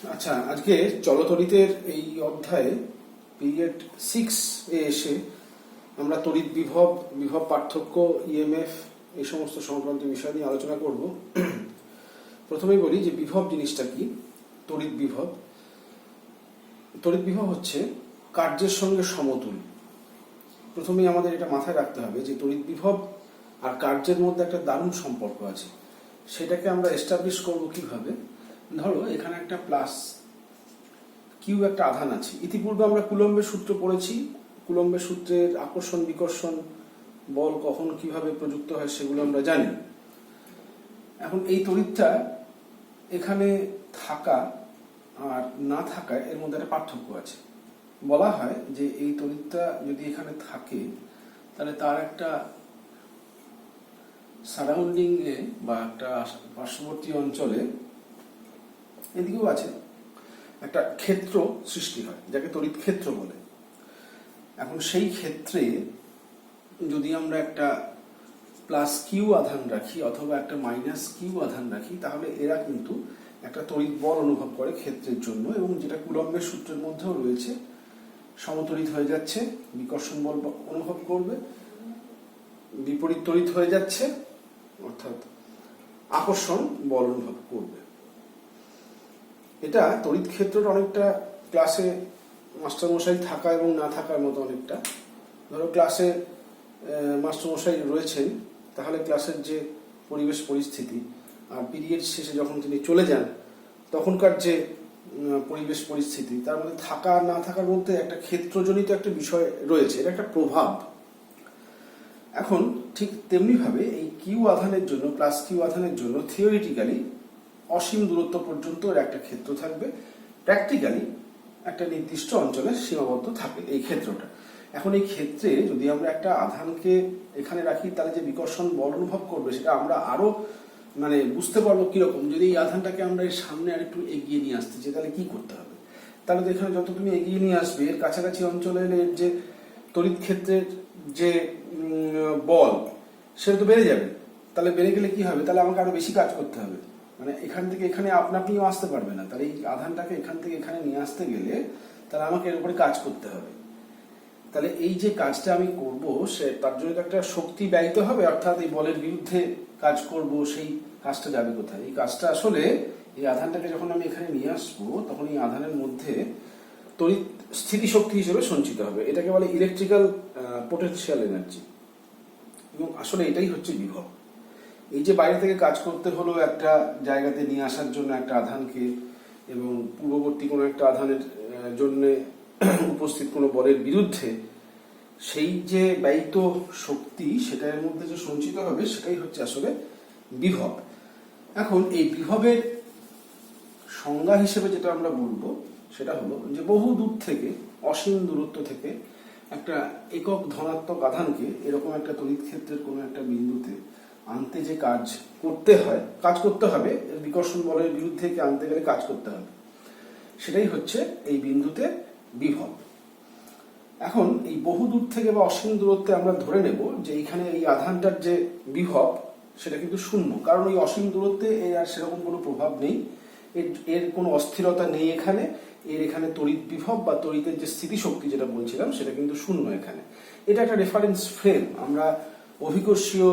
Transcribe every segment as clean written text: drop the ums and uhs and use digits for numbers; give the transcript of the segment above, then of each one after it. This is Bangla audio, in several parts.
আচ্ছা, আজকে চলতড়িতের এই অধ্যায়ে পিরিয়ড 6 এ এসে আমরা তড়িৎ বিভব, বিভব পার্থক্য, ইএমএফ এই সমস্ত সংক্রান্ত বিষয় নিয়ে আলোচনা করব। প্রথমেই বলি যে বিভব জিনিসটা কি। তড়িৎ বিভব হচ্ছে কার্যের সঙ্গে সমতুল। প্রথমেই আমাদের এটা মাথায় রাখতে হবে যে তড়িৎ বিভব আর কার্যের মধ্যে একটা দারুণ সম্পর্ক আছে। সেটাকে আমরা এস্টাবলিশ করব কিভাবে। ধরো এখানে একটা প্লাস কিউ একটা আধান আছে। ইতিপূর্বে আমরা কুলম্বের সূত্র পড়েছি। কুলম্বের সূত্রের আকর্ষণ বিকর্ষণ বল কখন কিভাবে প্রযুক্ত হয় সেগুলো আমরা জানি। এখন এই তড়িৎটা এখানে থাকা আর না থাকায় এর মধ্যে একটা পার্থক্য আছে। বলা হয় যে এই তড়িৎটা যদি এখানে থাকে তাহলে তার একটা সারাউন্ডিং এ বা একটা পার্শ্ববর্তী অঞ্চলে, এদিকেও আছে, একটা ক্ষেত্র সৃষ্টি হয় যাকে তড়িৎ ক্ষেত্র বলে। এখন সেই ক্ষেত্রে যদি আমরা একটা প্লাস কিউ আধান রাখি অথবা একটা মাইনাস কিউ আধান রাখি তাহলে এরা কিন্তু একটা তড়িৎ বল অনুভব করে ক্ষেত্রের জন্য, এবং যেটা কুলম্বের সূত্রের মধ্যেও রয়েছে, সমতড়িৎ হয়ে যাচ্ছে, বিকর্ষণ বল অনুভব করবে, বিপরীত তড়িৎ হয়ে যাচ্ছে অর্থাৎ আকর্ষণ বল অনুভব করবে। এটা তড়িৎ ক্ষেত্রটা অনেকটা ক্লাসে মাস্টারমশাই থাকা এবং না থাকার মতো অনেকটা। ধরো ক্লাসে মাস্টারমশাই রয়েছেন, তাহলে ক্লাসের যে পরিবেশ পরিস্থিতি আর পিরিয়ড শেষে যখন তিনি চলে যান তখনকার যে পরিবেশ পরিস্থিতি, তার মধ্যে থাকা না থাকার মধ্যে একটা ক্ষেত্রজনিত একটা বিষয় রয়েছে, এটা একটা প্রভাব। এখন ঠিক তেমনিভাবে এই কিউ আধানের জন্য, প্লাস কিউ আধানের জন্য থিওরিটিক্যালি অসীম দূরত্ব পর্যন্ত এর একটা ক্ষেত্র থাকবে, প্র্যাকটিক্যালি একটা নির্দিষ্ট অঞ্চলে সীমাবদ্ধ থাকবে এই ক্ষেত্রটা। এখন এই ক্ষেত্রে যদি আমরা একটা আধানকে এখানে রাখি তাহলে যে বিকর্ষণ বল অনুভব করবে সেটা আমরা আরো বুঝতে পারবো কিরকম। যদি এই আধানটাকে আমরা এর সামনে আর একটু এগিয়ে নিয়ে আসতে চাই তাহলে কি করতে হবে। তাহলে তো এখানে যত তুমি এগিয়ে নিয়ে আসবে এর কাছাকাছি অঞ্চলে যে তড়িৎ ক্ষেত্রের যে বল সেটা তো বেড়ে যাবে। তাহলে বেড়ে গেলে কি হবে, তাহলে আমাকে আরো বেশি কাজ করতে হবে। এখান থেকে এখানে আপনিও আসতে পারবে না। তাহলে এই আধানটাকে এখান থেকে এখানে নিয়ে আসতে গেলে তাহলে আমাকে এর উপরে কাজ করতে হবে। তাহলে এই যে কাজটা আমি করব সে তার জন্য একটা শক্তি ব্যয়িত হবে, অর্থাৎ এই বলের বিরুদ্ধে কাজ করব। সেই কাজটা যাবে কোথায়? এই কাজটা আসলে এই আধানটাকে যখন আমি এখানে নিয়ে আসবো তখন এই আধানের মধ্যে তড়িৎ স্থিতিশক্তি হিসেবে সঞ্চিত হবে। এটাকে বলে ইলেকট্রিক্যাল পোটেনশিয়াল এনার্জি। এবং আসলে এটাই হচ্ছে বিভব। এই যে বাইরে থেকে কাজ করতে হলো একটা জায়গাতে নিয়ে আসার জন্য একটা আধানকে, এবং পূর্ববর্তী কোনো একটা আধানের জন্য উপস্থিত কোনো বলের বিরুদ্ধে সেই যে ব্যয়িত শক্তি সেটার মধ্যে যে সঞ্চিত হবে সেটাই হচ্ছে আসলে বিভব। এখন এই বিভবের সংজ্ঞা হিসেবে যেটা আমরা বলবো সেটা হলো যে বহু দূর থেকে, অসীম দূরত্ব থেকে একটা একক ধনাত্মক আধানকে এরকম একটা তড়িৎ ক্ষেত্রের কোনো একটা বিন্দুতে আনতে যে কাজ করতে হবে বিকর্ষণ বলের বিরুদ্ধে আনতে গেলে কাজ করতে হবে, সেটাই হচ্ছে এই বিন্দুতে বিভব। এখন এই বহু দূর থেকে বা অসীম দূরত্বে আমরা ধরে নেব যে এইখানে এই আধানটার যে বিভব সেটা কিন্তু শূন্য, কারণ এই অসীম দূরত্বে এর আর সেরকম কোনো প্রভাব নেই, এর কোনো অস্থিরতা নেই এখানে। এখানে তড়িৎ বিভব বা তড়িতের যে স্থিতিশক্তি যেটা বলছিলাম সেটা কিন্তু শূন্য এখানে। এটা একটা রেফারেন্স ফ্রেম। আমরা অভিকর্ষীয়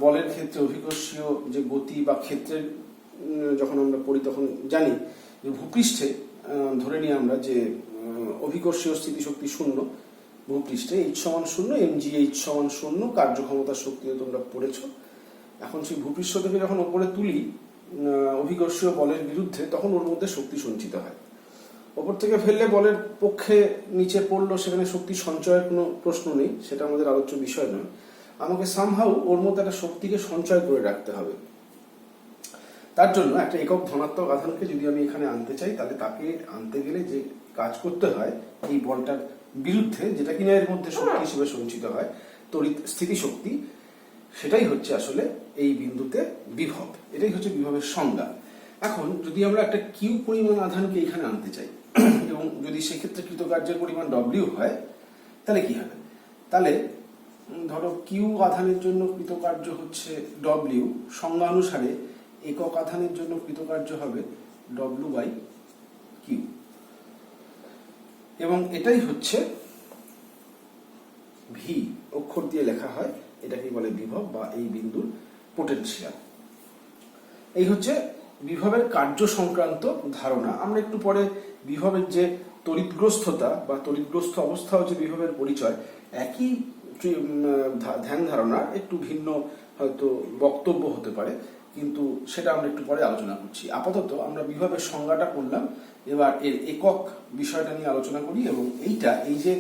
বলের ক্ষেত্রে অভিকর্ষীয় যে গতি বা ক্ষেত্রের যখন আমরা পড়ি তখন জানি যে ভূপৃষ্ঠে ধরে নিই আমরা যে অভিকর্ষীয় স্থিতিশক্তি শূন্য, ভূপৃষ্ঠে H=0, mgH=0, কার্যক্ষমতার শক্তিও তোমরা পড়েছ। এখন সেই ভূপৃষ্ঠ থেকে যখন ওপরে তুলি অভিকর্ষীয় বলের বিরুদ্ধে তখন ওর মধ্যে শক্তি সঞ্চিত হয়। ওপর থেকে ফেললে বলের পক্ষে নিচে পড়লো, সেখানে শক্তি সঞ্চয়ের কোনো প্রশ্ন নেই, সেটা আমাদের আলোচ্য বিষয় নয়। আমাকে সামহাউ ওর মধ্যে একটা শক্তিকে সঞ্চয় করে রাখতে হবে। তার জন্য একটা একক ধনাত্মক আধানকে যদি আমি এখানে আনতে চাই তাহলে তাকে আনতে গেলে যে কাজ করতে হয় এই বলটার বিরুদ্ধে, যেটা কিনা এর মধ্যে শক্তি হিসেবে সঞ্চিত হয়, তড়িৎ স্থিতিশক্তি, সেটাই হচ্ছে আসলে এই বিন্দুতে বিভব। এটাই হচ্ছে বিভবের সংজ্ঞা। এখন যদি আমরা একটা কিউ পরিমাণ আধানকে এখানে আনতে চাই এবং যদি সেক্ষেত্রে কৃতকার্যের পরিমাণ ডব্লিউ হয় তাহলে কি হবে? তাহলে ধরো কিউ আধানের জন্য কৃতকার্য হচ্ছে ডব্লিউ, সংজ্ঞা অনুসারে একক আধানের জন্য কৃতকার্য হবে ডব্লু বাই কিউ, এবং এটাই হচ্ছে ভি অক্ষর দিয়ে লেখা হয়, এটাকে বলে বিভব বা এই বিন্দুর পোটেনশিয়াল। এই হচ্ছে বিভবের কার্য সংক্রান্ত ধারণা। আমরা একটু পরে বিভবের যে তড়িৎগ্রস্ততা বা তড়িৎগ্রস্ত অবস্থা হচ্ছে বিভবের পরিচয়, একই ধ্যান ধারণার একটু ভিন্ন হয়তো বক্তব্য হতে পারে, কিন্তু সেটা আমরা একটু পরে আলোচনা করছি। আপাতত আমরা বিভবের সংজ্ঞাটা করলাম, এবার এর একক বিষয়টা নিয়ে আলোচনা করি। এবং এইটা এই যে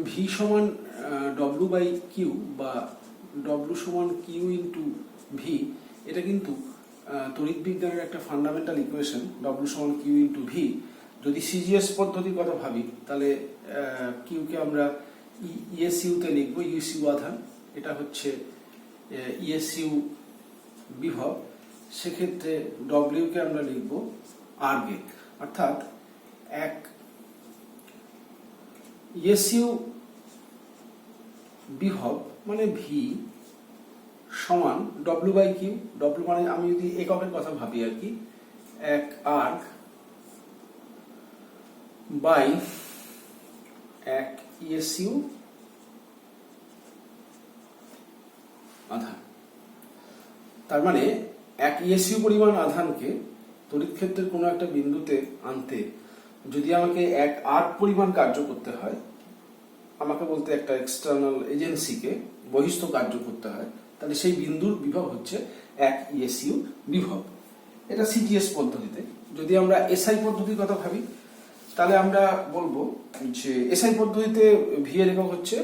ভি সমান ডব্লু বাই কিউ বা ডব্লু সমান কিউ ইন্টু ভি, এটা কিন্তু তড়িৎ বিজ্ঞানের একটা ফান্ডামেন্টাল ইকুয়েশন। ডব্লু সমান কিউ ইন্টু ভি, যদি সিজিএস পদ্ধতির কথা ভাবি তাহলে কিউকে আমরা ইএসইউতে লিখবো, ইউসিউ আধান, এটা হচ্ছে ইএসইউ বিভব। সেক্ষেত্রে ডব্লিউকে আমরা লিখবো আর্গে, অর্থাৎ এক ইএসইউ বিভব মানে ভি সমান ডব্লু বাই কিউ। ডব্লু মানে আমি যদি এককের কথা ভাবি আর কি, এক আর্গ বাই এক ইএসইউ আধান। তার মানে এক ইএসইউ পরিমাণ আধানকে তড়িৎ ক্ষেত্রের কোনো একটা বিন্দুতে আনতে যদি আমাকে এক আর্গ পরিমাণ কার্য করতে হয়, আমাকে বলতে একটা এক্সটার্নাল এজেন্সিকে বহিস্থ কার্য করতে হয়, তাহলে সেই বিন্দুর বিভব হচ্ছে এক ইএসইউ বিভব। এটা সিজিএস পদ্ধতিতে। যদি আমরা এসআই পদ্ধতির কথা ভাবি তাহলে আমরা বলবো যে এসআই পদ্ধতিতে ভি এর একক হচ্ছে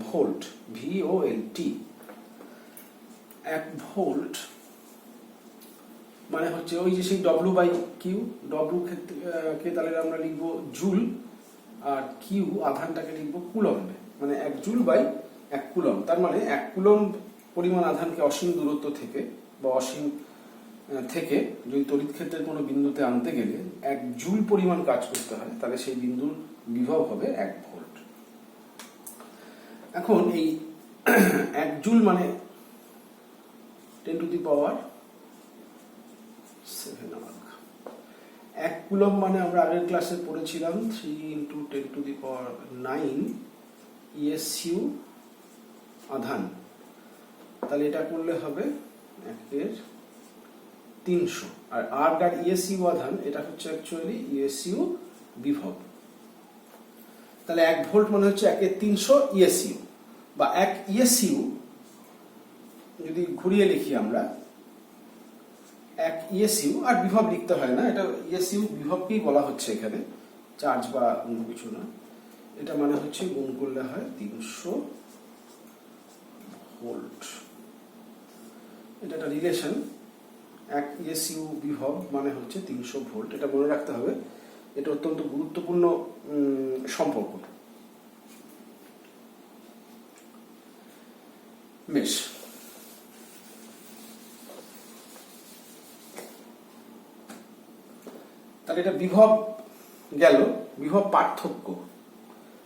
ভোল্ট, VOLT। এক ভোল্ট মানে হচ্ছে ওই যে সেই ডব্লু বাই কিউ, ডব্লু কে তাহলে আমরা লিখবো জুল, আর কিউ আধানটাকে লিখবো কুলম্বে, মানে এক জুল বাই এক কুলম্ব। তার মানে এক কুলম্ব পরিমাণ আধানকে অসীম দূরত্ব থেকে বা অসীম থেকে যদি তড়িৎ ক্ষেত্রের কোনো বিন্দুতে আনতে গেলে এক জুল পরিমাণ কাজ করতে হয়, তাহলে সেই বিন্দুর বিভব হবে এক ভোল্ট। এখন এই এক জুল মানে 10 টু দি পাওয়ার 7 আর্গ। এক কুলম্ব মানে আমরা আগের ক্লাসে পড়েছিলাম 3 into 10 to the power 9 ESU আধান। তাহলে এটা করলে হবে 1/300। আর আর্গ আর ইএসইউ আধান এটা হচ্ছে অ্যাকচুয়ালি ইএসইউ বিভব। তাহলে 1 ভোল্ট মানে হচ্ছে 1/300 ইএসইউ, বা এক ইএসইউ যদি ঘুরিয়ে লিখি আমরা, এক ইএসইউ, আর বিভব লিখতে হয় না, এটা ইএসইউ বিভবকেই বলা হচ্ছে এখানে, চার্জ বা অন্য কিছু না। এটা মানে হচ্ছে গুণ করলে হয় 300 ভোল্ট। এটা একটা রিলেশন, এক ইএসইউ বিভব মানে হচ্ছে 300 ভোল্ট। এটা মনে রাখতে হবে, এটা অত্যন্ত গুরুত্বপূর্ণ সম্পর্ক। বেশ, তাহলে এটা বিভব গেল। বিভব পার্থক্য,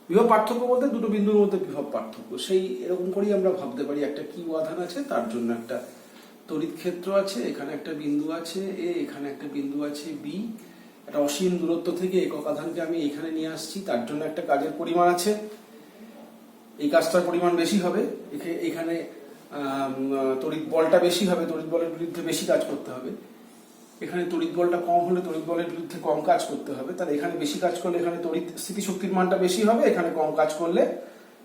বিভব পার্থক্য বলতে দুটো বিন্দুর মধ্যে বিভব পার্থক্য। সেই এরকম করেই আমরা ভাবতে পারি, একটা কিউ আধান আছে, তার জন্য একটা তড়িৎ ক্ষেত্র আছে, এখানে একটা বিন্দু আছে এ, এখানে একটা বিন্দু আছে বি, একটা অসীম দূরত্ব থেকে একক আধানকে আমি এখানে নিয়ে আসছি, তার জন্য একটা কাজের পরিমাণ আছে, এই কাজটার পরিমাণ বেশি হবে, এখানে তড়িৎ বলটা বেশি হবে, তড়িৎ বলের বিরুদ্ধে বেশি কাজ করতে হবে। এখানে তড়িৎ বলটা কম হলে তড়িৎ বলের বিরুদ্ধে কম কাজ করতে হবে। তাহলে এখানে বেশি কাজ করলে এখানে তড়িৎ স্থিতিশক্তির মানটা বেশি হবে, এখানে কম কাজ করলে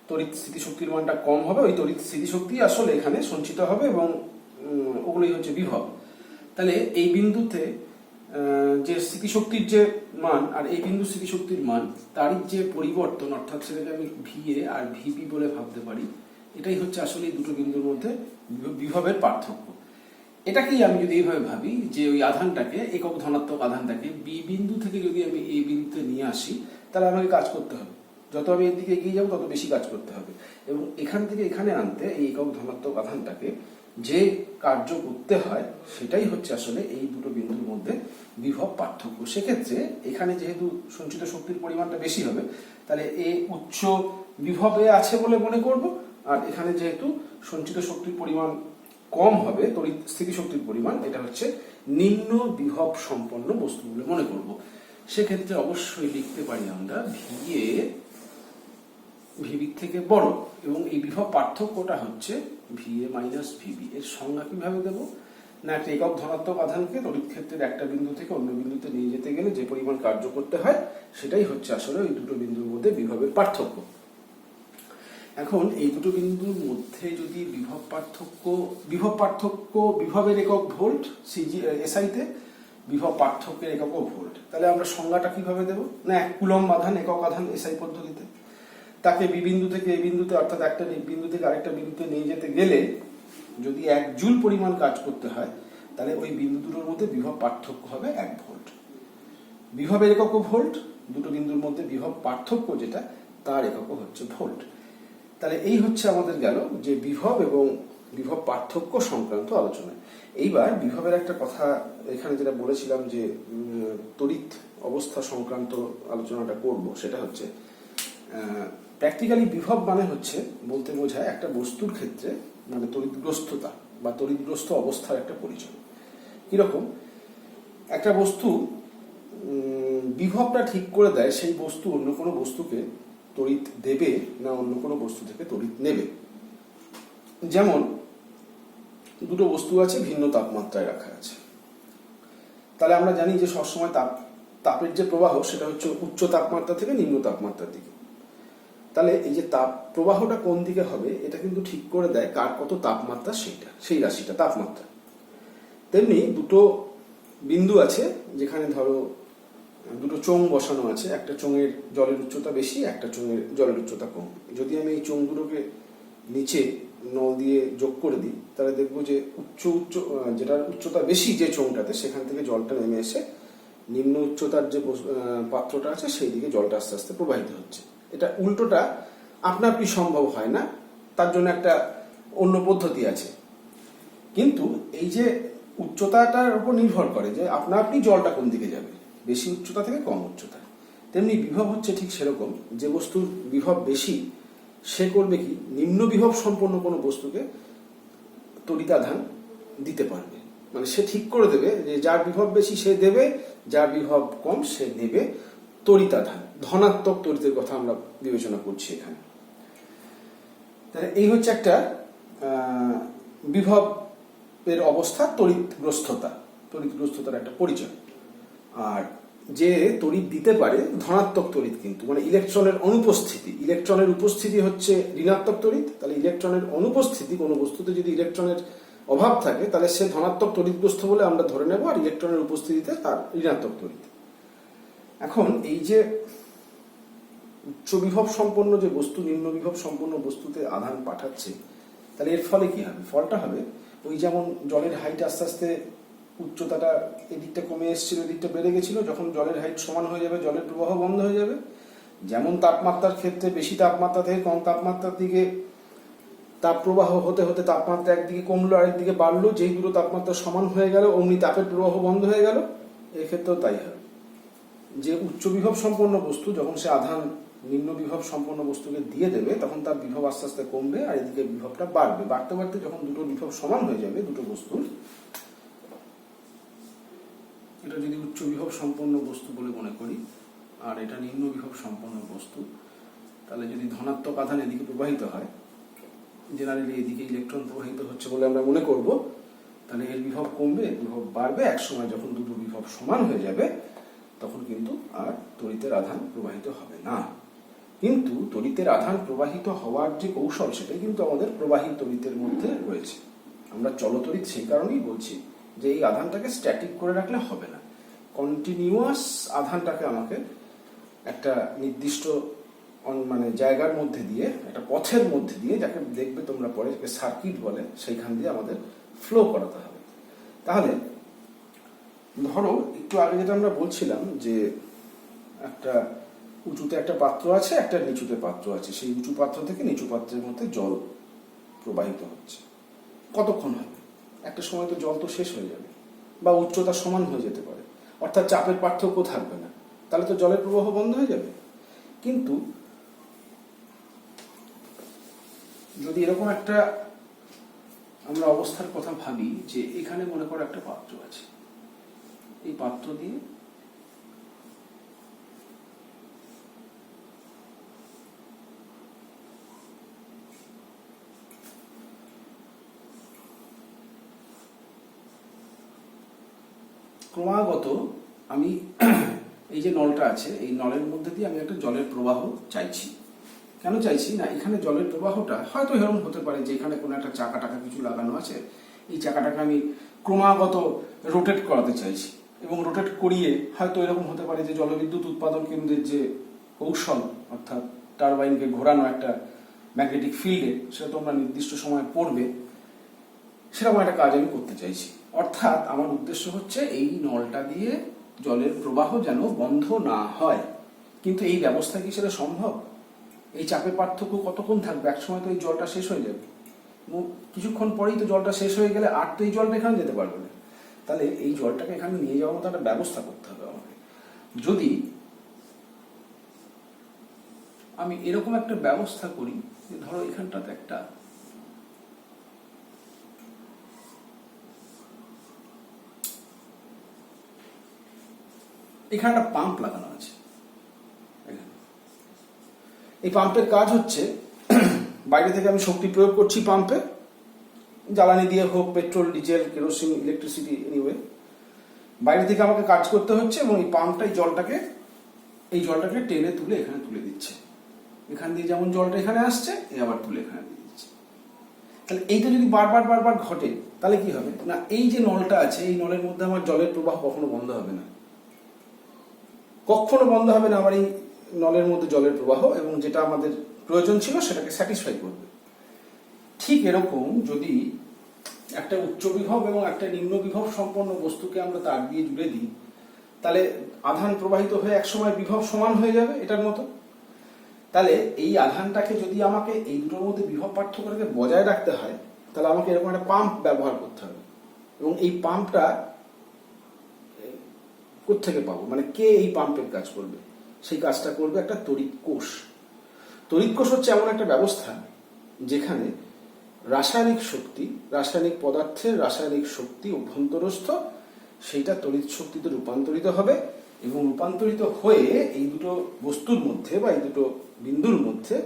তড়িৎ স্থিতিশক্তির মানটা কম হবে। ওই তড়িৎ স্থিতিশক্তি আসলে এখানে সঞ্চিত হবে এবং ওগুলোই হচ্ছে বিভব। তাহলে এই বিন্দুতে যে স্থিতিশক্তির যে মান আর এই বিন্দু স্থিতিশক্তির মান, তারই যে পরিবর্তন, অর্থাৎ সেটাকে আমি VA আর VB বলে ভাবতে পারি, এটাই হচ্ছে আসলে এই দুটো বিন্দুর মধ্যে বিভবের পার্থক্য। এটাকেই আমি যদি এইভাবে ভাবি যে ওই আধানটাকে, একক ধনাত্মক আধানটাকে বি বিন্দু থেকে যদি আমি এই বিন্দুতে নিয়ে আসি, তাহলে আমাকে কাজ করতে হবে, যত আমি এর দিকে এগিয়ে যাবো তত বেশি কাজ করতে হবে। এবং এখান থেকে এখানে আনতে এই একক ধনাত্মক আধানটাকে যে কার্য করতে হয়, সেটাই হচ্ছে আসলে এই দুটো বিন্দুর মধ্যে বিভব পার্থক্য। সেক্ষেত্রে এখানে যেহেতু সঞ্চিত শক্তির পরিমাণটা বেশি হবে, তাহলে এ উচ্চ বিভবে আছে বলে মনে করব, আর এখানে যেহেতু সঞ্চিত শক্তির পরিমাণ কম হবে তড়িৎ স্থিতিশক্তির পরিমাণ, এটা হচ্ছে নিম্ন বিভব সম্পন্ন বস্তু বলে মনে করব। সেক্ষেত্রে অবশ্যই লিখতে পারি আমরা ভিএ ভিবি থেকে বড়, এবং এই বিভব পার্থক্যটা হচ্ছে ভিএ মাইনাস ভিবি। এর সংজ্ঞা কিভাবে দেব না, একটা একক ধনাত্মক আধানকে তড়িৎ ক্ষেত্রের একটা বিন্দু থেকে অন্য বিন্দুতে নিয়ে যেতে গেলে যে পরিমাণ কার্য করতে হয় সেটাই হচ্ছে আসলে ওই দুটো বিন্দুর মধ্যে বিভবের পার্থক্য। এখন এই দুটো বিন্দুর মধ্যে যদি বিভবের একক ভোল্ট, এসআইতে বিভব পার্থক্যের একক ভোল্ট, তাহলে আমরা সংজ্ঞাটা কিভাবে দেব না, 1 কুলম্ব আধান একক আধান এসআই পদ্ধতিতে, তাকে বি বিন্দু থেকে এই বিন্দুতে অর্থাৎ একটা বিন্দু থেকে আরেকটা বিন্দুতে নিয়ে যেতে গেলে যদি 1 জুল পরিমাণ কাজ করতে হয়, তাহলে ওই বিন্দু দুটোর মধ্যে বিভব পার্থক্য হবে 1 ভোল্ট। বিভবের একক ভোল্ট, দুটো বিন্দুর মধ্যে বিভব পার্থক্য যেটা তার একক হচ্ছে ভোল্ট। তাহলে এই হচ্ছে আমাদের গেল যে বিভব এবং বিভব পার্থক্য সংক্রান্ত আলোচনা। এইবার বিভবের একটা কথা এখানে যেটা বলেছিলাম যে তড়িৎ অবস্থা সংক্রান্ত আলোচনাটা করব, সেটা হচ্ছে প্র্যাকটিক্যালি বিভব মানে হচ্ছে বলতে বোঝায় একটা বস্তুর ক্ষেত্রে মানে তড়িৎগ্রস্ততা বা তড়িৎগ্রস্ত অবস্থার একটা পরিচয়। কিরকম, একটা বস্তু বিভবটা ঠিক করে দেয় সেই বস্তু অন্য কোনো বস্তুকে তড়িৎ দেবে না অন্য কোনো বস্তু থেকে তড়িৎ নেবে। যেমন দুটো বস্তু আছে, ভিন্ন তাপমাত্রায় রাখা আছে, তাহলে আমরা জানি যে সবসময় তাপের যে প্রবাহ সেটা হচ্ছে উচ্চ তাপমাত্রা থেকে নিম্ন তাপমাত্রার দিকে। তাহলে এই যে তাপ প্রবাহটা কোন দিকে হবে এটা কিন্তু ঠিক করে দেয় কার কত তাপমাত্রা, সেই রাশিটা তাপমাত্রা। তেমনি দুটো বিন্দু আছে যেখানে ধরো দুটো চোঙ বসানো আছে, একটা চোঙের জলের উচ্চতা বেশি, একটা চোঙের জলের উচ্চতা কম। যদি আমি এই চোঙ দুটোকে নিচে নল দিয়ে যোগ করে দিই, তাহলে দেখবো যে যেটার উচ্চতা বেশি যে চোঙটাতে, সেখান থেকে জলটা নেমে এসে নিম্ন উচ্চতার যে পাত্রটা আছে সেই দিকে জলটা আস্তে আস্তে প্রবাহিত হচ্ছে। এটা উল্টোটা আপনা আপনি সম্ভব হয় না, তার জন্য একটা অন্য পদ্ধতি আছে। কিন্তু এই যে উচ্চতাটার উপর নির্ভর করে যে আপনা আপনি জলটা কোন দিকে যাবে, বেশি উচ্চতা থেকে কম উচ্চতা। তেমনি বিভব হচ্ছে ঠিক সেরকম, যে বস্তুর বিভব বেশি সে করবে কি, নিম্ন বিভব সম্পন্ন কোনো বস্তুকে তড়িতাধান দিতে পারবে। মানে সে ঠিক করে দেবে যে যার বিভব বেশি সে দেবে, যার বিভব কম সে নেবে তড়িতাধান। ধনাত্মক তড়িতের কথা আমরা বিবেচনা করছি এখানে। এই হচ্ছে একটা বিভবের অবস্থা, তড়িৎগ্রস্ততার একটা পরিচয়। আর যে তড়িৎ দিতে পারে ধনাত্মক তড়িৎ, কিন্তু মানে ইলেকট্রনের উপস্থিতি হচ্ছে ঋণাত্মক তড়িৎ। তাহলে ইলেকট্রনের অনুপস্থিতি, কোনো বস্তুতে যদি ইলেকট্রনের অভাব থাকে তাহলে সে ধনাত্মক তড়িৎগ্রস্ত বলে আমরা ধরে নেব, আর ইলেকট্রনের উপস্থিতিতে তার ঋণাত্মক তড়িৎ। এখন এই যে উচ্চ বিভব সম্পন্ন যে বস্তু নিম্ন বিভব সম্পন্ন বস্তুতে আধান পাঠাচ্ছে, তাহলে এর ফলে কি হবে, ফলটা হবে ওই যেমন জলের হাইট আস্তে আস্তে উচ্চতাটা এদিকটা কমে এসেছিল, এদিকটা বেড়ে গেছিল, যখন জলের হাইট সমান হয়ে যাবে জলের প্রবাহ বন্ধ হয়ে যাবে। যেমন তাপমাত্রার ক্ষেত্রে বেশি তাপমাত্রা থেকে কম তাপমাত্রার দিকে তাপ প্রবাহ হতে হতে তাপমাত্রা একদিকে কমলো আরেকদিকে বাড়লো, যেই দুটো তাপমাত্রা সমান হয়ে গেল অমনি তাপের প্রবাহ বন্ধ হয়ে গেল। এক্ষেত্রেও তাই হবে, যে উচ্চ বিভব সম্পন্ন বস্তু যখন সে আধান নিম্ন বিভব সম্পন্ন বস্তুকে দিয়ে দেবে তখন তার বিভব আস্তে আস্তে কমবে আর এদিকে বিভবটা বাড়বে। বাড়তে বাড়তে যখন দুটো বিভব সমান হয়ে যাবে দুটো বস্তুর, এটা যদি উচ্চ বিভব সম্পন্ন বস্তু বলে মনে করি আর এটা নিম্ন বিভব সম্পন্ন বস্তু, তাহলে যদি ধনাত্মক আধান এদিকে প্রবাহিত হয়, জেনারেলি এদিকে ইলেকট্রন প্রবাহিত হচ্ছে বলে আমরা মনে করব, তাহলে এর বিভব কমবে, এর বিভব বাড়বে। এক সময় যখন দুটো বিভব সমান হয়ে যাবে তখন কিন্তু আর তড়িতের আধান প্রবাহিত হবে না। কিন্তু তড়িতের আধান প্রবাহিত হওয়ার যে কৌশল সেটাই কিন্তু আমাদের প্রবাহী তড়িতের মধ্যে রয়েছে। আমরা চলতড়িৎ সেই কারণেই বলছি যে এই আধানটাকে স্ট্যাটিক করে রাখলে হবে না, কন্টিনিউয়াস আধানটাকে আমাকে একটা নির্দিষ্ট মানে জায়গার মধ্যে দিয়ে, একটা পথের মধ্যে দিয়ে, যাকে দেখবে তোমরা পরে সার্কিট বলে, সেইখান দিয়ে আমাদের ফ্লো করাতে হবে। তাহলে ধরো একটু আগে যেটা আমরা বলছিলাম যে একটা উঁচুতে একটা পাত্র আছে, একটা নিচুতে পাত্র আছে, সেই উঁচু পাত্র থেকে নিচু পাত্রের মধ্যে জল প্রবাহিত হচ্ছে। কতক্ষণ হবে? একটা সময় তো জল তো শেষ হয়ে যাবে বা উচ্চতা সমান হয়ে যেতে পারে, অর্থাৎ চাপের পার্থক্য থাকবে না, তাহলে তো জলের প্রবাহ বন্ধ হয়ে যাবে। কিন্তু যদি এরকম একটা আমরা অবস্থার কথা ভাবি যে এখানে মনে করো একটা পাত্র আছে, এই পাত্র দিয়ে ক্রমাগত আমি এই যে নলটা আছে এই নলের মধ্যে দিয়ে আমি একটা জলের প্রবাহ চাইছি। কেন চাইছি না, এখানে জলের প্রবাহটা হয়তো এরকম হতে পারে যে এখানে কোনো একটা চাকা টাকা কিছু লাগানো আছে, এই চাকাটাকে আমি ক্রমাগত রোটেট করাতে চাইছি এবং রোটেট করিয়ে হয়তো এরকম হতে পারে যে জলবিদ্যুৎ উৎপাদন কেন্দ্রের যে কৌশল অর্থাৎ টারবাইনকে ঘোরানো একটা ম্যাগনেটিক ফিল্ডে, সেটা তোমরা নির্দিষ্ট সময় পড়বে, সেরকম একটা কাজ আমি করতে চাইছি। অর্থাৎ আমার উদ্দেশ্য হচ্ছে এই নলটা দিয়ে জলের প্রবাহ যেন বন্ধ না হয়। কিন্তু এই ব্যবস্থা কি সেটা সম্ভব? এই চাপের পার্থক্য কতক্ষণ থাকবে? একসময় তো এই জলটা শেষ হয়ে যাবে, কিছুক্ষণ পরেই তো জলটা শেষ হয়ে গেলে আর তো এই জলটা এখানে যেতে পারবে না। তাহলে এই জলটাকে এখানে নিয়ে যাওয়ার মতো একটা ব্যবস্থা করতে হবে আমাকে। যদি আমি এরকম একটা ব্যবস্থা করি যে ধরো এখানটাতে একটা এখানে একটা পাম্প লাগানো আছে, এই পাম্পের কাজ হচ্ছে বাইরে থেকে আমি শক্তি প্রয়োগ করছি পাম্পে, জ্বালানি দিয়ে হোক, petrol, diesel, kerosene, electricity, anyway বাইরে থেকে আমাকে কাজ করতে হচ্ছে এবং এই পাম্পটা এই জলটাকে টেনে তুলে এখানে তুলে দিচ্ছে। এখান দিয়ে যেমন জলটা এখানে আসছে এ আবার তুলে এখানে দিয়ে দিচ্ছে। তাহলে এইটা যদি বারবার বারবার ঘটে তাহলে কি হবে না, এই যে নলটা আছে এই নলের মধ্যে আমার জলের প্রবাহ কখনো বন্ধ হবে না, কখনো বন্ধ হবে না আমার এই নলের মধ্যে জলের প্রবাহ, এবং যেটা আমাদের প্রয়োজন ছিল সেটাকে স্যাটিসফাই করবে। ঠিক এরকম যদি একটা উচ্চ বিভব এবং একটা নিম্ন বিভব সম্পন্ন বস্তুকে আমরা তার দিয়ে জুড়ে দিই, তাহলে আধান প্রবাহিত হয়ে একসময় বিভব সমান হয়ে যাবে এটার মতো। তাহলে এই আধানটাকে যদি আমাকে এই দুটোর মধ্যে বিভব পার্থক্যটাকে বজায় রাখতে হয়, তাহলে আমাকে এরকম একটা পাম্প ব্যবহার করতে হবে। এবং এই পাম্পটা কোত্থেকে পাবো, মানে কে এই পাম্পের কাজ করবে? সেই কাজটা করবে একটা তড়িৎ কোষ। তড়িৎ কোষ হচ্ছে এমন একটা ব্যবস্থা যেখানে রাসায়নিক শক্তি, রাসায়নিক পদার্থের রাসায়নিক শক্তি অভ্যন্তরস্থ, সেইটা তড়িৎ শক্তিতে রূপান্তরিত হবে এবং রূপান্তরিত হয়ে এই দুটো বস্তুর মধ্যে বা এই দুটো বিন্দুর মধ্যে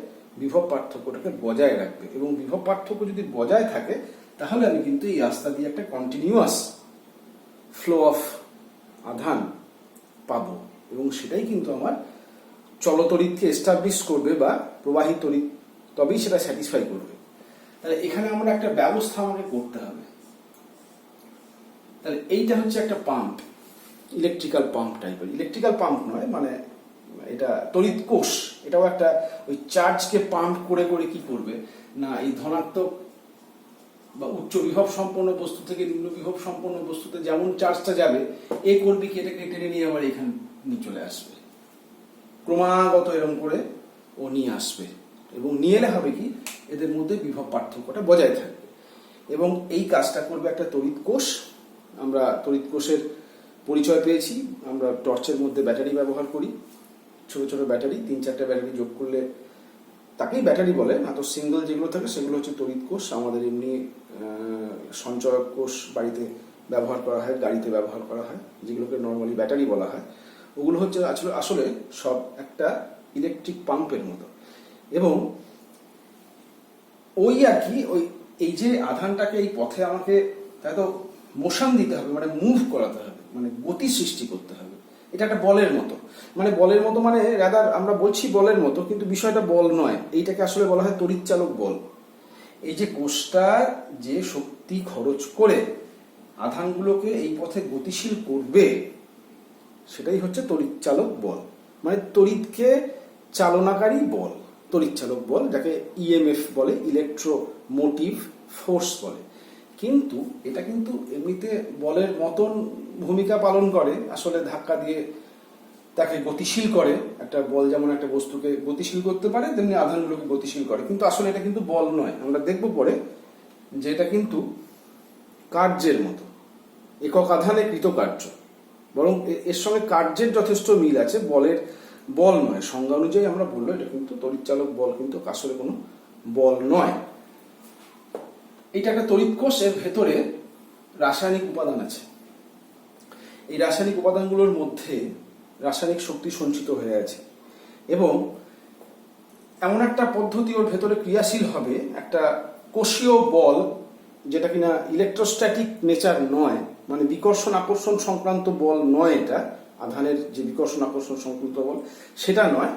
বিভব পার্থক্যটাকে বজায় রাখবে। এবং বিভব পার্থক্য যদি বজায় থাকে তাহলে আমি কিন্তু এই রাস্তা দিয়ে একটা কন্টিনিউয়াস ফ্লো অফ আধান পাবো এবং সেটাই কিন্তু আমার চলতড়িৎকে এস্টাবলিশ করবে বা প্রবাহী তড়িৎ, তবেই সেটা স্যাটিসফাই করবে। তাহলে এখানে আমরা একটা ব্যবস্থা আমাকে করতে হবে। তাহলে এইটা হচ্ছে একটা পাম্প, ইলেকট্রিক্যাল পাম্প টাইপের, ইলেকট্রিক্যাল পাম্প নয়, মানে এটা তড়িৎ কোষ। এটাও একটা ওই চার্জকে পাম্প করে করে কি করবে না, এই ধনাত্মক বা উচ্চ বিভব সম্পন্ন বস্তু থেকে নিম্ন বিভব সম্পন্ন বস্তুতে যেমন চার্জটা যাবে, এ করবে কি এটাকে টেনে নিয়ে আবার এখানে নিয়ে চলে আসবে, ক্রমাগত এরকম করে ও নিয়ে আসবে। এবং নিয়ে এলে হবে কি এদের মধ্যে বিভব পার্থক্যটা বজায় থাকবে এবং এই কাজটা করবে একটা তড়িৎ কোষ। আমরা তড়িৎ কোষের পরিচয় পেয়েছি, আমরা টর্চের মধ্যে ব্যাটারি ব্যবহার করি, ছোট ছোট ব্যাটারি, 3-4টা ব্যাটারি যোগ করলে তাকেই ব্যাটারি বলে। না তো সিঙ্গেল যেগুলো থাকে সেগুলো হচ্ছে তড়িৎ কোষ। আমাদের এমনি সঞ্চয়ক কোষ বাড়িতে ব্যবহার করা হয়, গাড়িতে ব্যবহার করা হয়, যেগুলোকে নর্মালি ব্যাটারি বলা হয়, ওগুলো হচ্ছে আসলে সব একটা ইলেকট্রিক পাম্পের মতো। এবং ওই আর কি ওই এই যে আধানটাকে এই পথে আমাকে তাই তো মোশন দিতে হবে, মানে মুভ করাতে হবে, মানে গতি সৃষ্টি করতে হবে। এটা একটা বলের মতো, মানে বলের মতো মানে রাদার আমরা বলছি বলের মতো, কিন্তু বিষয়টা বল নয়, এইটাকে আসলে বলা হয় তড়িৎচালক বল। এই যে কোষটা যে শক্তি খরচ করে আধানগুলোকে এই পথে গতিশীল করবে সেটাই হচ্ছে তড়িৎচালক বল, মানে তড়িৎকে চালনাকারী বল, তড়িৎচালক বল, যাকে ইএমএফ বলে, ইলেকট্রোমোটিভ ফোর্স বলে। কিন্তু এটা কিন্তু এমনিতে বলের মতন ভূমিকা পালন করে, আসলে ধাক্কা দিয়ে তাকে গতিশীল করে। একটা বল যেমন একটা বস্তুকে গতিশীল করতে পারে, তেমনি আধানগুলোকে গতিশীল করে, কিন্তু আসলে এটা কিন্তু বল নয়। আমরা দেখব পরে যে এটা কিন্তু কার্যের মতো, একক আধানে কৃতকার্য, বরং এর সঙ্গে কার্যের যথেষ্ট মিল আছে, বলের বল নয়। সংজ্ঞা অনুযায়ী আমরা বললো এটা কিন্তু তড়িৎচালক বল, কিন্তু আসলে কোনো বল নয়। এটা একটা তড়িৎ কোষ, এর ভেতরে রাসায়নিক উপাদান আছে। এই রাসায়নিক উপাদানগুলোর মধ্যে রাসায়নিক শক্তি সঞ্চিত হয়ে আছে এবং এমন একটা পদ্ধতি ওর ভেতরে ক্রিয়াশীল হবে, একটা কোষীয় বল, যেটা কিনা ইলেকট্রোস্ট্যাটিক নেচার নয়, মানে বিকর্ষণ আকর্ষণ সংক্রান্ত বল নয়, এটা আধানের যে বিকর্ষণ আকর্ষণ সংক্রান্ত বল সেটা নয়,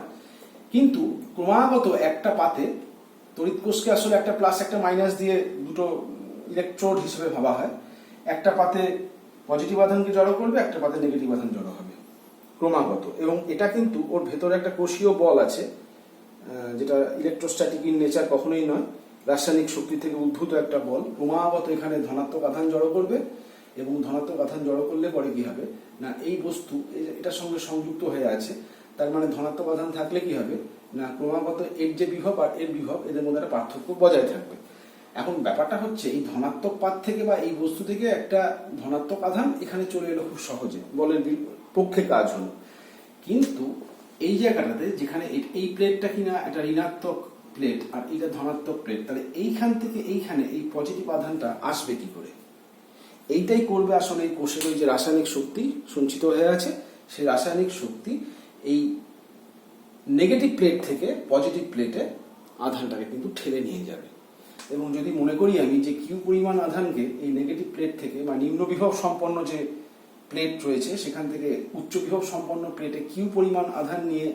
কিন্তু ক্রমাগত একটা পাতে তড়িৎ কোষকে আসলে একটা প্লাস একটা মাইনাস দিয়ে দুটো ইলেকট্রোড হিসেবে ভাবা হয়। একটা পাতে পজিটিভ আধানকে জড়ো করবে, একটা পাতে নেগেটিভ আধান জড়ো হবে ক্রমাগত, এবং এটা কিন্তু ওর ভেতরে একটা কোষীয় বল আছে, যেটা ইলেকট্রোস্ট্যাটিক ইন নেচার কখনোই নয়, রাসায়নিক শক্তি থেকে উদ্ভূত একটা বল। ক্রমাগত এখানে ধনাত্মক আধান জড়ো করবে এবং ধনাত্মক আধান জড়ো করলে পরে কি হবে না, এই বস্তু এটার সঙ্গে সংযুক্ত হয়ে আছে, তার মানে ধনাত্মক আধান থাকলে কি হবে না, ক্রমাগত এর যে বিভব আর এর বিভব এদের মধ্যে একটা পার্থক্য বজায় থাকবে। এখন ব্যাপারটা হচ্ছে এই ধনাত্মক পাত থেকে বা এই বস্তু থেকে একটা ধনাত্মক আধান এখানে চলে এলো খুব সহজে, বলের পক্ষে কাজ হলো, কিন্তু এই জায়গাটাতে যেখানে এই প্লেটটা কিনা একটা ঋণাত্মক প্লেট আর এইটা ধনাত্মক প্লেট, তাহলে এইখান থেকে এইখানে এই পজিটিভ আধানটা আসবে কি করে? এইটাই করবে আসলে এই কোষের ওই যে রাসায়নিক শক্তি সঞ্চিত হয়ে আছে, সেই রাসায়নিক শক্তি এই নেগেটিভ প্লেট থেকে পজিটিভ প্লেটে আধানটাকে কিন্তু ঠেলে নিয়ে যাবে। এবং যদি মনে করি আমি যে কিউ পরিমাণ আধানকে এই নেগেটিভ প্লেট থেকে বা নিম্ন বিভব সম্পন্ন যে প্লেট রয়েছে সেখান থেকে উচ্চ বিভব সম্পন্ন প্লেটে কিউ পরিমাণ আধান নিয়ে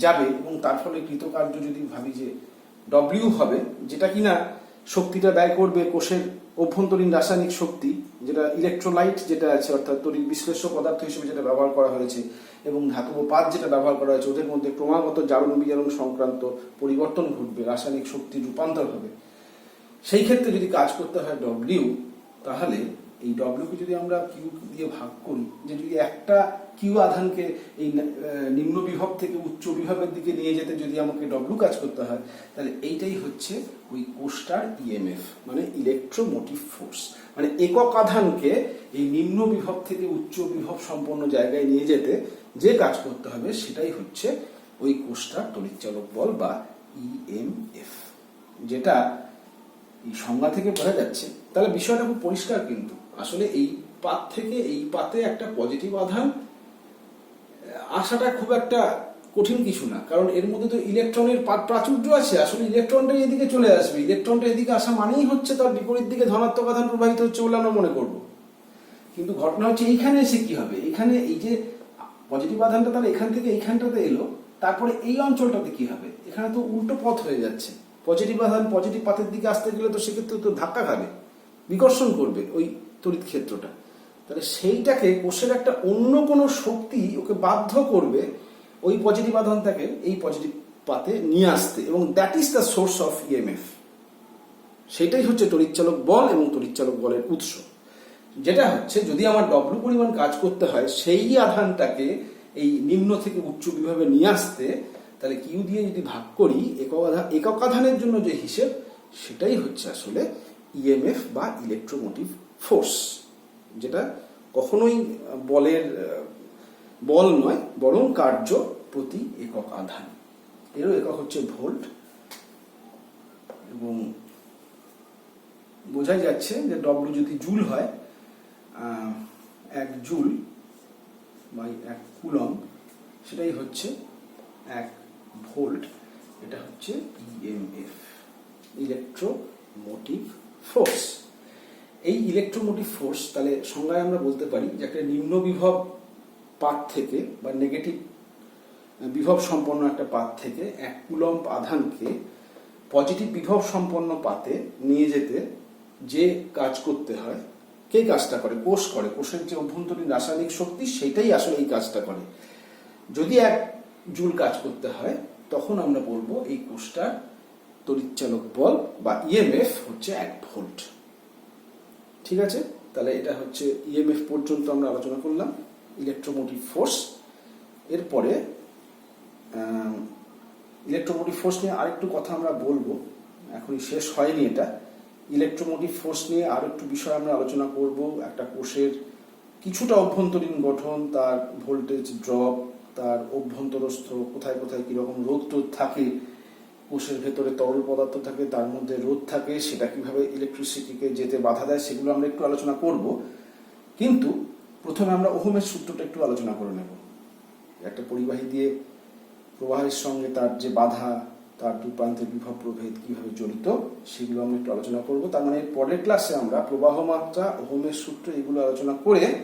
যাবে, এবং তার ফলে কৃতকার্য যদি ভাবি যে ডব্লিউ হবে, যেটা কিনা শক্তিটা ব্যয় করবে কোষের অভ্যন্তরীণ রাসায়নিক শক্তি, যেটা ইলেকট্রোলাইট যেটা আছে অর্থাৎ তড়িৎ বিশ্লেষ্য পদার্থ হিসেবে যেটা ব্যবহার করা হয়েছে এবং ধাতব পাত যেটা ব্যবহার করা হয়েছে, ওদের মধ্যে ক্রমাগত জারণ বিজারণ সংক্রান্ত পরিবর্তন ঘটবে, রাসায়নিক শক্তির রূপান্তর হবে। সেই ক্ষেত্রে যদি কাজ করতে হয় ডব্লিউ, তাহলে এই ডব্লিউকে যদি আমরা কিউ দিয়ে ভাগ করি, যে যদি একটা কিউ আধানকে এই নিম্ন বিভব থেকে উচ্চ বিভবের দিকে নিয়ে যেতে যদি আমাকে ডব্লিউ কাজ করতে হয়, তাহলে এইটাই হচ্ছে ওই কোষটার ইএমএফ, মানে ইলেকট্রোমোটিভ ফোর্স। মানে একক আধানকে এই নিম্ন বিভব থেকে উচ্চ বিভব সম্পন্ন জায়গায় নিয়ে যেতে যে কাজ করতে হবে সেটাই হচ্ছে ওই কোষটার তড়িৎচালক বল বা ইএমএফ, যেটা এই সংজ্ঞা থেকে বোঝা যাচ্ছে। তাহলে বিষয়টা খুব পরিষ্কার, কিন্তু আসলে এই পাত থেকে এই পাতে একটা পজিটিভ আধান আসাটা খুব একটা কঠিন কিছু না, কারণ এর মধ্যে তো ইলেকট্রনের প্রাচুর্য আছে। আসলে ইলেকট্রনটা এদিকে চলে আসবে, ইলেকট্রনটা এদিকে আসা মানেই হচ্ছে তার বিপরীত দিকে ধনাত্মক আধান প্রবাহিত হচ্ছে বলে আমরা মনে করব। কিন্তু ঘটনা হচ্ছে এইখানে এসে কি হবে, এখানে এই যে পজিটিভ আধানটা তাহলে এখান থেকে এইখানটাতে এলো, তারপরে এই অঞ্চলটাতে কি হবে, এখানে তো উল্টো পথ হয়ে যাচ্ছে। পজিটিভ আধান পজিটিভ পাতের দিকে আসতে গেলে তো সেক্ষেত্রে তো ধাক্কা খাবে, বিকর্ষণ করবে ওই তড়িৎ ক্ষেত্রটা। তাহলে সেইটাকে কোষের একটা অন্য কোনো শক্তি ওকে বাধ্য করবে ওই পজিটিভ আধানটাকে এই পজিটিভ পাতে নিয়ে আসতে, এবং that is the source of EMF. সেটাই হচ্ছে তড়িৎচালক বল এবং তড়িৎচালক বলের উৎস, যেটা হচ্ছে যদি আমার ডব্লিউ পরিমাণ কাজ করতে হয় সেই আধানটাকে এই নিম্ন থেকে উচ্চ বিভবে নিয়ে আসতে, তাহলে কিউ দিয়ে যদি ভাগ করি একক আধানের জন্য যে হিসেব, সেটাই হচ্ছে আসলে ইএমএফ বা ইলেকট্রোমোটিভ ফোর্স, যেটা কখনোই বল নয় বরং কার্য প্রতি একক আধান। এরও একক হচ্ছে ভোল্ট, এবং বোঝাই যাচ্ছে যে ডব্লিউ যদি জুল হয়, 1 জুল বাই 1 কুলম্ব, সেটাই হচ্ছে 1 ভোল্ট। এটা হচ্ছে ইএমএফ, ইলেকট্রোমোটিভ ফোর্স। এই ইলেকট্রোমোটিভ ফোর্স তাহলে সংজ্ঞায় আমরা বলতে পারি যে একটা নিম্ন বিভব পাত থেকে বা নেগেটিভ বিভব সম্পন্ন একটা পাত থেকে 1 কুলম্ব আধানকে পজিটিভ বিভব সম্পন্ন পাতে নিয়ে যেতে যে কাজ করতে হয়, কে কাজটা করে? কোষ করে। কোষের যে অভ্যন্তরীণ রাসায়নিক শক্তি সেটাই আসলে এই কাজটা করে। যদি 1 জুল কাজ করতে হয়, তখন আমরা বলবো এই কোষটার তড়িৎচালক বল বা ইএমএফ হচ্ছে 1 ভোল্ট। ঠিক আছে, তাহলে এটা হচ্ছে ইএমএফ পর্যন্ত আমরা আলোচনা করলাম, ইলেকট্রোমোটিভ ফোর্স। এরপরে ইলেকট্রোমোটিভ ফোর্স নিয়ে আরেকটু কথা আমরা বলবো, এখনই শেষ হয়নি এটা। ইলেকট্রোমোটিভ ফোর্স নিয়ে আরো একটু বিষয় আমরা আলোচনা করব। একটা কোষের কিছুটা অভ্যন্তরীণ গঠন, তার ভোল্টেজ ড্রপ, তার অভ্যন্তরস্থ কোথায় কোথায় কিরকম রোধ টোধ থাকে, কোষের ভেতরে তরল পদার্থ থাকে, তার মধ্যে রোধ থাকে, সেটা কিভাবে ইলেকট্রিসিটিকে যেতে বাধা দেয় সেগুলো আমরা একটু আলোচনা করব। কিন্তু প্রথমে আমরা ওহমের সূত্রটা একটু আলোচনা করে নেব। একটা পরিবাহী দিয়ে প্রবাহের সঙ্গে তার যে বাধা, তার দু প্রান্তের বিভব প্রভেদ কিভাবে জড়িত সেগুলো আমরা একটু আলোচনা করব। তার মানে পরের ক্লাসে আমরা প্রবাহ মাত্রা, ওহমের সূত্র এগুলো আলোচনা করে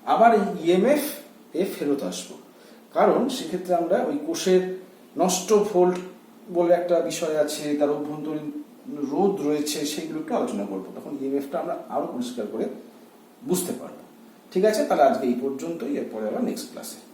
আবার এই ইএমএফ ফেরত আসবো। কারণ সেক্ষেত্রে আমরা ওই কোষের নষ্ট ভোল্ট বলে একটা বিষয় আছে, তার অভ্যন্তরীণ রোধ রয়েছে, সেইগুলো একটু আলোচনা করবো। তখন ইএমএফটা আমরা আরো পরিষ্কার করে বুঝতে পারবো। ঠিক আছে, তাহলে আজকে এই পর্যন্তই, এরপরে আবার নেক্সট ক্লাসে।